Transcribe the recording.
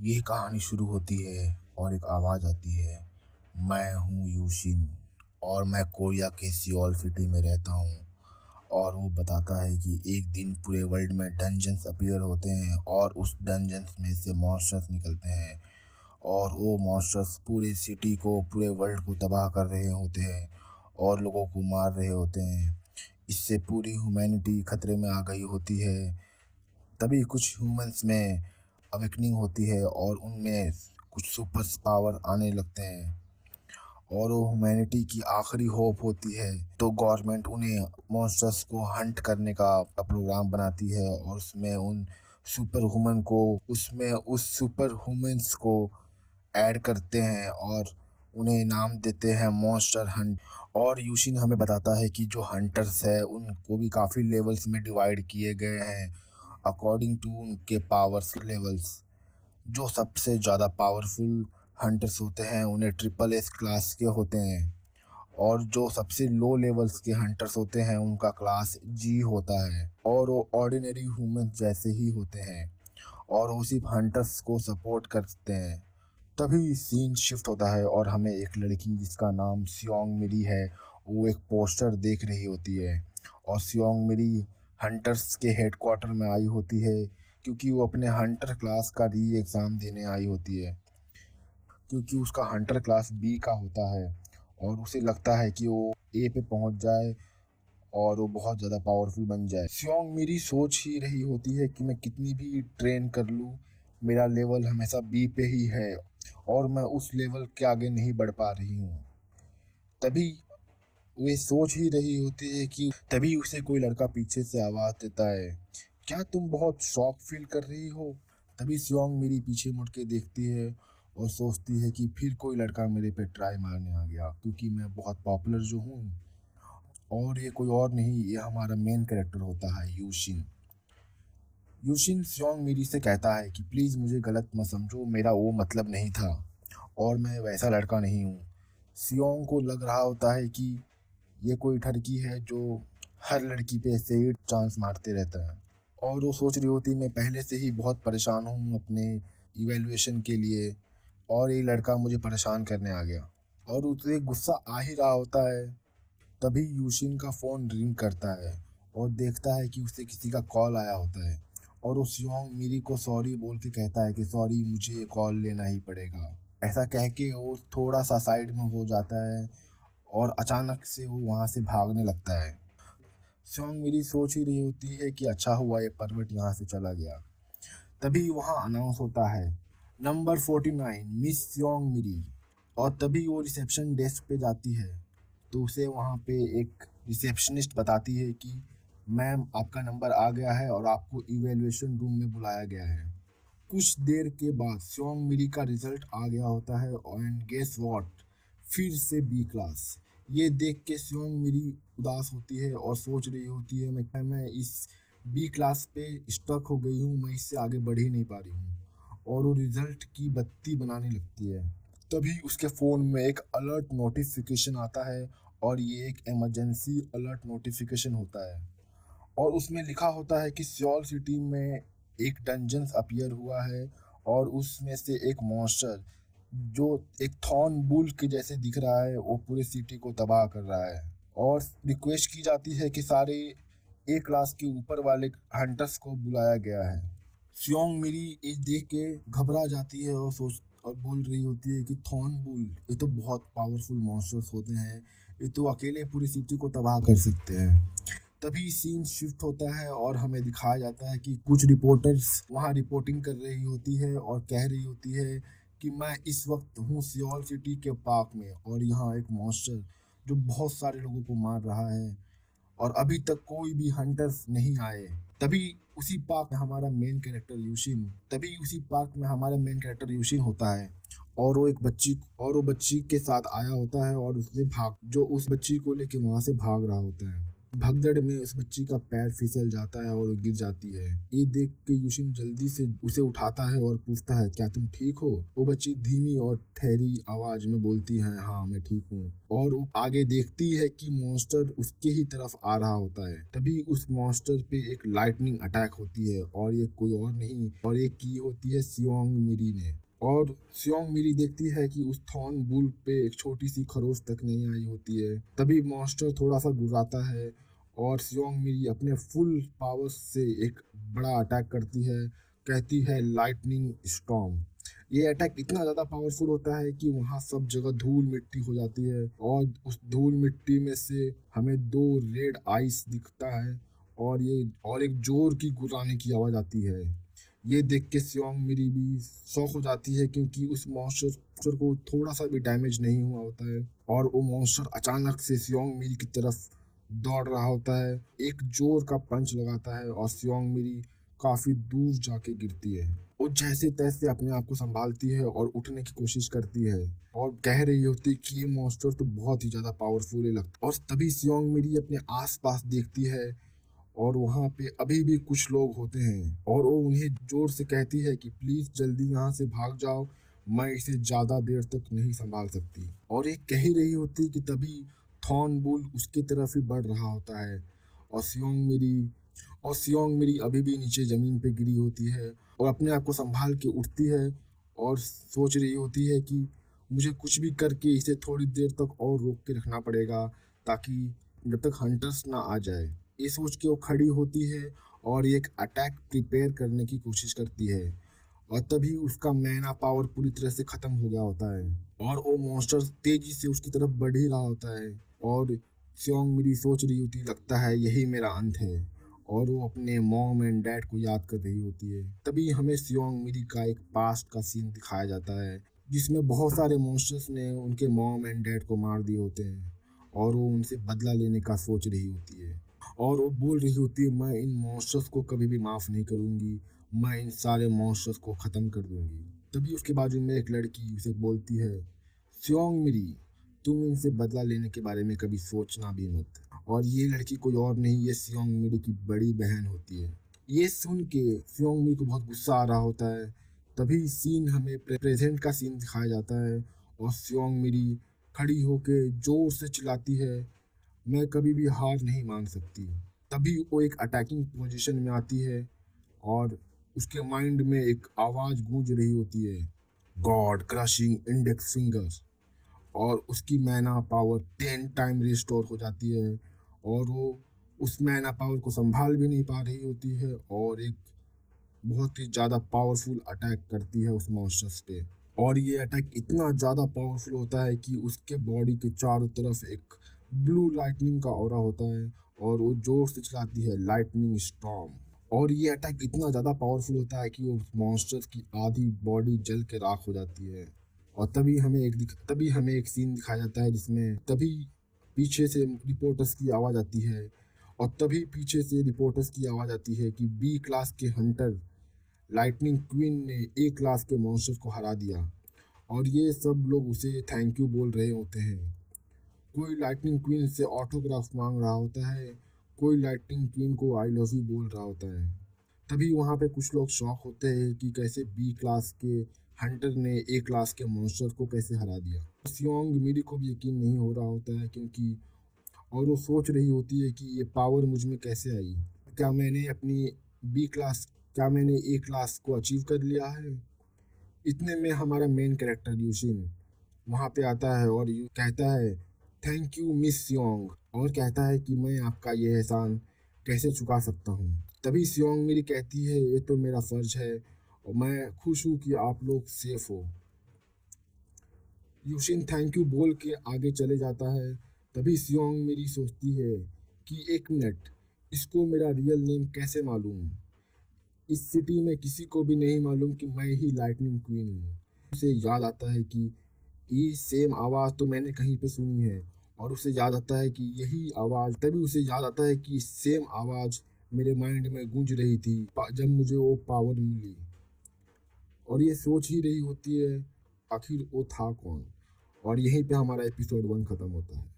ये कहानी शुरू होती है और एक आवाज़ आती है। मैं हूँ यूशिन और मैं कोरिया के सियोल सिटी में रहता हूँ। और वो बताता है कि एक दिन पूरे वर्ल्ड में डंजन्स अपीयर होते हैं और उस डंजन्स में से मॉन्स्टर्स निकलते हैं। और वो मॉन्स्टर्स पूरे सिटी को, पूरे वर्ल्ड को तबाह कर रहे होते हैं और लोगों को मार रहे होते हैं। इससे पूरी ह्यूमैनिटी खतरे में आ गई होती है। तभी कुछ ह्यूमंस में अवेकनिंग होती है और उनमें कुछ सुपर पावर आने लगते हैं और वो ह्यूमैनिटी की आखिरी होप होती है। तो गवर्नमेंट उन्हें मॉन्स्टर्स को हंट करने का प्रोग्राम बनाती है और उसमें उन सुपर ह्यूमन को, उसमें उस सुपर ह्यूमंस को ऐड करते हैं और उन्हें नाम देते हैं मॉन्स्टर हंट। और यूशिन हमें बताता है कि जो हंटर्स है उनको भी काफ़ी लेवल्स में डिवाइड किए गए हैं अकॉर्डिंग टू उनके पावर्स लेवल्स। जो सबसे ज़्यादा पावरफुल हंटर्स होते हैं उन्हें ट्रिपल एस क्लास के होते हैं और जो सबसे लो लेवल्स के हंटर्स होते हैं उनका क्लास जी होता है और वो ऑर्डिनरी ह्यूमन जैसे ही होते हैं और वो सिर्फ हंटर्स को सपोर्ट करते हैं। तभी सीन शिफ्ट होता है और हमें एक लड़की जिसका नाम सियोंग मिरी है, वो एक पोस्टर देख रही होती है। और सियोंग मिरी हंटर्स के हेडक्वार्टर में आई होती है क्योंकि वो अपने हंटर क्लास का री एग्ज़ाम देने आई होती है, क्योंकि उसका हंटर क्लास बी का होता है और उसे लगता है कि वो ए पे पहुंच जाए और वो बहुत ज़्यादा पावरफुल बन जाए। सियोंग मेरी सोच ही रही होती है कि मैं कितनी भी ट्रेन कर लूँ, मेरा लेवल हमेशा बी पे ही है और मैं उस लेवल के आगे नहीं बढ़ पा रही हूँ। तभी वे सोच ही रही होती है कि तभी उसे कोई लड़का पीछे से आवाज़ देता है, क्या तुम बहुत शौक फील कर रही हो? तभी सियोंग मेरी पीछे मुड़ के देखती है और सोचती है कि फिर कोई लड़का मेरे पे ट्राई मारने आ गया, क्योंकि मैं बहुत पॉपुलर जो हूँ। और ये कोई और नहीं, ये हमारा मेन कैरेक्टर होता है यूशिन। यूशिन सियोंग मिरी से कहता है कि प्लीज़ मुझे गलत मत समझो, मेरा वो मतलब नहीं था और मैं वैसा लड़का नहीं हूँ। सियोंग को लग रहा होता है कि ये कोई ठरकी है जो हर लड़की पे ऐसे ही चांस मारते रहता है और वो सोच रही होती मैं पहले से ही बहुत परेशान हूँ अपने इवैल्यूएशन के लिए और ये लड़का मुझे परेशान करने आ गया और उसे गुस्सा आ ही रहा होता है। तभी यूशिन का फ़ोन रिंग करता है और देखता है कि उसे किसी का कॉल आया होता है और वो सियोंग मिरी को सॉरी बोल के कहता है कि सॉरी, मुझे ये कॉल लेना ही पड़ेगा। ऐसा कह के वो थोड़ा सा साइड में हो जाता है और अचानक से वो वहाँ से भागने लगता है। सियोंग मिरी सोच ही रही होती है कि अच्छा हुआ ये परवट यहाँ से चला गया। तभी वहाँ अनाउंस होता है नंबर 49 मिस सियोंग मिरी। और तभी वो रिसेप्शन डेस्क पे जाती है तो उसे वहाँ पे एक रिसेप्शनिस्ट बताती है कि मैम, आपका नंबर आ गया है और आपको इवैल्यूएशन रूम में बुलाया गया है। कुछ देर के बाद सियोंग मिरी का रिजल्ट आ गया होता है एंड गेस व्हाट, फिर से बी क्लास। ये देख के सियोंग मिरी उदास होती है और सोच रही होती है मैं इस बी क्लास पे स्टक हो गई हूँ, मैं इससे आगे बढ़ ही नहीं पा रही हूँ। और वो रिजल्ट की बत्ती बनाने लगती है। तभी उसके फ़ोन में एक अलर्ट नोटिफिकेशन आता है और ये एक इमरजेंसी अलर्ट नोटिफिकेशन होता है और उसमें लिखा होता है कि सियोल सिटी में एक डंजन्स अपीयर हुआ है और उसमें से एक मॉन्स्टर जो एक थॉर्न बुल के जैसे दिख रहा है वो पूरी सिटी को तबाह कर रहा है। और रिक्वेस्ट की जाती है कि सारे ए क्लास के ऊपर वाले हंटर्स को बुलाया गया है। सियोंग मेरी ये देख के घबरा जाती है और सोच और बोल रही होती है कि थॉर्न बुल, ये तो बहुत पावरफुल मॉन्स्टर्स होते हैं, ये तो अकेले पूरी सिटी को तबाह कर सकते हैं। तभी सीन शिफ्ट होता है और हमें दिखाया जाता है कि कुछ रिपोर्टर्स वहाँ रिपोर्टिंग कर रही होती है और कह रही होती है कि मैं इस वक्त हूँ सियोल सिटी के पार्क में और यहाँ एक मॉन्स्टर जो बहुत सारे लोगों को मार रहा है और अभी तक कोई भी हंटर्स नहीं आए। तभी उसी पार्क में हमारा मेन कैरेक्टर यूशिन होता है और वो बच्ची के साथ आया होता है और उससे भाग जो उस बच्ची को लेके वहां से भाग रहा होता है। भगदड़ में उस बच्ची का पैर फिसल जाता है और वो गिर जाती है। ये देख के यूशिन जल्दी से उसे उठाता है और पूछता है, क्या तुम ठीक हो? वो बच्ची धीमी और ठहरी आवाज में बोलती है, हाँ मैं ठीक हूँ। और वो आगे देखती है कि मॉन्स्टर उसके ही तरफ आ रहा होता है। तभी उस मॉन्स्टर पे एक लाइटनिंग अटैक होती है और ये कोई और नहीं और ये की होती है सियोंग मिरी ने। और सियोंग मिरी देखती है कि उस थॉर्न बुल पे एक छोटी सी खरोच तक नहीं आई होती है। तभी मॉन्स्टर थोड़ा सा गुर्राता है और सियोंग मिरी अपने फुल पावर से एक बड़ा अटैक करती है। कहती है लाइटनिंग स्टॉर्म। ये अटैक इतना ज़्यादा पावरफुल होता है कि वहाँ सब जगह धूल मिट्टी हो जाती है और उस धूल मिट्टी में से हमें दो रेड आइस दिखता है और एक जोर की गुर्राने की आवाज़ आती है। ये देख के सियोंग मिरी भी शॉक हो जाती है क्योंकि उस मॉन्स्टर को थोड़ा सा भी डैमेज नहीं हुआ होता है और वो मॉन्स्टर अचानक से सियोंग मिरी की तरफ दौड़ रहा होता है। एक जोर का पंच लगाता है और सियोंग मिरी काफी दूर जाके गिरती है। वो जैसे तैसे अपने आप को संभालती है और उठने की कोशिश करती है और कह रही होती है कि ये मॉन्स्टर तो बहुत ही ज्यादा पावरफुल है लगता है। और तभी सियोंग मिरी अपने आसपास देखती है और वहाँ पे अभी भी कुछ लोग होते हैं और वो उन्हें जोर से कहती है कि प्लीज जल्दी यहाँ से भाग जाओ, मैं इसे ज्यादा देर तक नहीं संभाल सकती। और ये कह ही रही होती कि तभी थॉर्न बुल उसकी तरफ ही बढ़ रहा होता है और सियोंग मेरी अभी भी नीचे जमीन पे गिरी होती है और अपने आप को संभाल के उठती है और सोच रही होती है कि मुझे कुछ भी करके इसे थोड़ी देर तक और रोक के रखना पड़ेगा ताकि जब तक हंटर्स ना आ जाए। ये सोच के वो खड़ी होती है और एक अटैक प्रिपेयर करने की कोशिश करती है और तभी उसका मैना पावर पूरी तरह से खत्म हो गया होता है और वो मॉन्स्टर तेजी से उसकी तरफ बढ़ ही रहा होता है और सियोंग मेरी सोच रही होती लगता है यही मेरा अंत है और वो अपने मॉम एंड डैड को याद कर रही होती है। तभी हमें सियोंग मिरी का एक पास्ट का सीन दिखाया जाता है जिसमें बहुत सारे मॉन्स्टर्स ने उनके मॉम एंड डैड को मार दिए होते हैं और वो उनसे बदला लेने का सोच रही होती है और वो बोल रही होती है, मैं इन मॉन्स्टर्स को कभी भी माफ़ नहीं करूंगी, मैं इन सारे मॉन्स्टर्स को ख़त्म कर दूंगी। तभी उसके बाजू में एक लड़की उसे बोलती है, सियोंग मिरी, तुम इनसे बदला लेने के बारे में कभी सोचना भी मत। और ये लड़की कोई और नहीं, ये सियोंग मिरी की बड़ी बहन होती है। ये सुन के सियोंग मिरी को बहुत गुस्सा आ रहा होता है। तभी सीन हमें प्रेजेंट का सीन दिखाया जाता है और सियोंग मिरी खड़ी होके जोर से चिल्लाती है, मैं कभी भी हार नहीं मान सकती। तभी वो एक अटैकिंग पोजीशन में आती है और उसके माइंड में एक आवाज गूंज रही होती है, गॉड क्रशिंग इंडेक्स फिंगर। और उसकी मैना पावर 10 टाइम रिस्टोर हो जाती है और वो उस मैना पावर को संभाल भी नहीं पा रही होती है और एक बहुत ही ज़्यादा पावरफुल अटैक करती है उस मॉन्स्टर्स पे। और ये अटैक इतना ज़्यादा पावरफुल होता है कि उसके बॉडी के चारों तरफ एक ब्लू लाइटनिंग का ऑरा होता है और वो जोर से चलाती है लाइटनिंग स्टॉर्म। और ये अटैक इतना ज़्यादा पावरफुल होता है कि वो मॉन्स्टर्स की आधी बॉडी जल के राख हो जाती है। और तभी हमें एक सीन दिखाया जाता है जिसमें तभी पीछे से रिपोर्टर्स की आवाज़ आती है और तभी पीछे से रिपोर्टर्स की आवाज़ आती है कि बी क्लास के हंटर लाइटनिंग क्वीन ने ए क्लास के मॉन्स्टर को हरा दिया। और ये सब लोग उसे थैंक यू बोल रहे होते हैं। कोई लाइटनिंग क्वीन से ऑटोग्राफ मांग रहा होता है, कोई लाइटनिंग क्वीन को आई लव यू बोल रहा होता है। तभी वहाँ पे कुछ लोग शॉक होते हैं कि कैसे बी क्लास के हंटर ने ए क्लास के मॉन्स्टर को कैसे हरा दिया। सियोंग मिरी को भी यकीन नहीं हो रहा होता है क्योंकि और वो सोच रही होती है कि ये पावर मुझ में कैसे आई। क्या मैंने अपनी बी क्लास क्या मैंने ए क्लास को अचीव कर लिया है? इतने में हमारा मेन कैरेक्टर यूशिन वहाँ पे आता है और यू कहता है, थैंक यू मिस सियोंग। और कहता है कि मैं आपका ये एहसान कैसे चुका सकता हूँ। तभी सियोंग मेरी कहती है, ये तो मेरा फर्ज है और मैं खुश हूँ कि आप लोग सेफ हो। यूशिन थैंक यू बोल के आगे चले जाता है। तभी सियोंग मेरी सोचती है कि एक मिनट, इसको मेरा रियल नेम कैसे मालूम? इस सिटी में किसी को भी नहीं मालूम कि मैं ही लाइटनिंग क्वीन हूँ। उसे याद आता है कि ये सेम आवाज़ तो मैंने कहीं पे सुनी है और उसे याद आता है कि यही आवाज़ तभी उसे याद आता है कि सेम आवाज़ मेरे माइंड में गूंज रही थी जब मुझे वो पावर मिली। और ये सोच ही रही होती है आखिर वो था कौन। और यहीं पे हमारा एपिसोड 1 खत्म होता है।